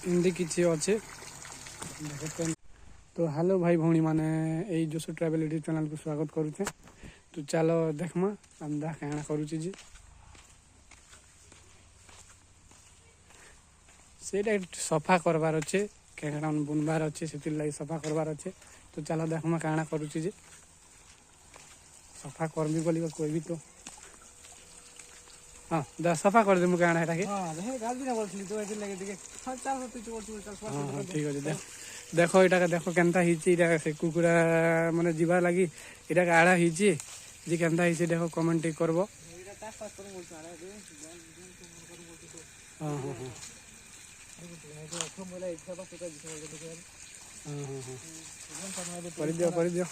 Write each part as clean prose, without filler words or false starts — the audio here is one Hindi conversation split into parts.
हिंदी किसी अच्छे। तो हेलो भाई भौणी मैंने यही जोशो ट्रैवल यूट्यूब चैनल को स्वागत करुचे। तो चलो देखमा अंदा कहना करुचे जी सेटा सफा करवार अच्छे केड़ा बुनबार अच्छे से लगे सफा करवार अच्छे। तो चलो देखमा कहना करुचे जी सफा करमी बोली कोई भी तो हाँ सफा कर दे मुझे कहना है ठीक अच्छे। देखो यहाँ देख केन्ता से कुकुड़ा माने जीवार लगी यहाँ आड़ा जी केन्ता देख कमेंट करब। हाँ हाँ हाँ कर दियो कर दियो।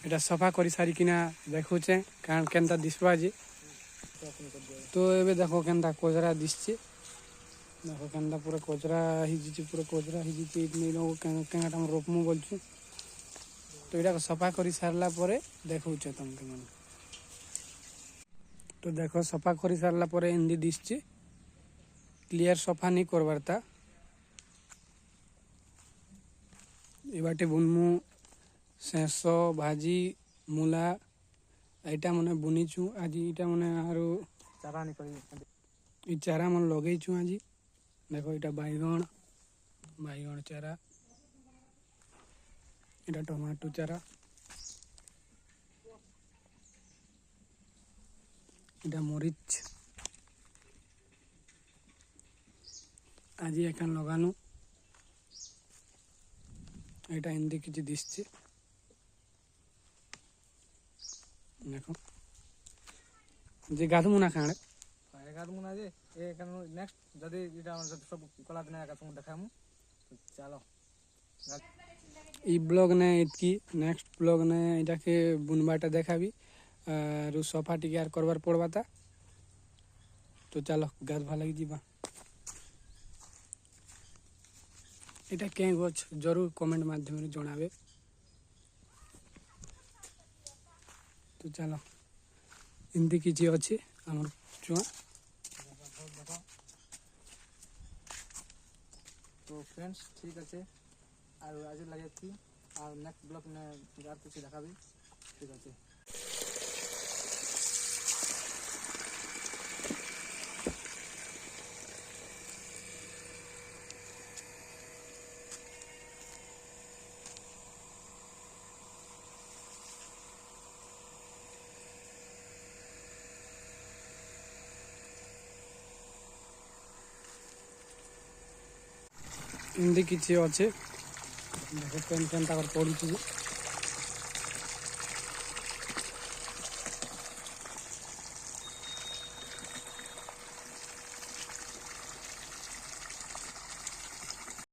এটা सफा कर सारिकिना देखुचे कारण केन्ता दिसवा जी। तो एबे देखो केन्ता कोजरा दिसचे देखो केन्ता पूरा कोजरा हिजी पूरा कोजरा हिजी इतनी लोग केंगाटा हम रोपमु बोलछु। तो यहाँ सफा कर सारला परे देखुचे तुमके मन। तो देखो सफा कर सारला परे हिंदी दिसचे क्लियर सफा नहीं करवारता ये बाटे बुनमु शेष भाजी मूला यहाँ मैंने बुनीचु आज यहाँ मैंने आरो चारा नहीं चारा मन लगेचु आज देखो यहाँ बैगण बैगण चारा यहाँ टमाटो चारा यहाँ मरीच आज एखान लगानु यहाँ हिंदी किसी दिसছে देखो जे गाधमु ना खाणे गाधमु ना जे ए कन नेक्स्ट जदी इटा सब कला दिन का तुम देखामु। तो चलो ई ब्लॉग ने इतकी नेक्स्ट ब्लॉग ने इटा के बुनबाटा देखाबी और सोफा टिके यार करवार पड़बाता। तो चलो गाध भला जीवा এটা কে গছ जरूर कमेंट माध्यम जनावे। तो चलो हिंदी किसी अच्छे आम चुआ। तो फ्रेंड्स ठीक अच्छे आज लगे थी और नेक्स्ट ब्लॉग में यार कुछ देखा भी ठीक अच्छे। हिंदी किसी अच्छे देख पेन केन्ता पड़ुची।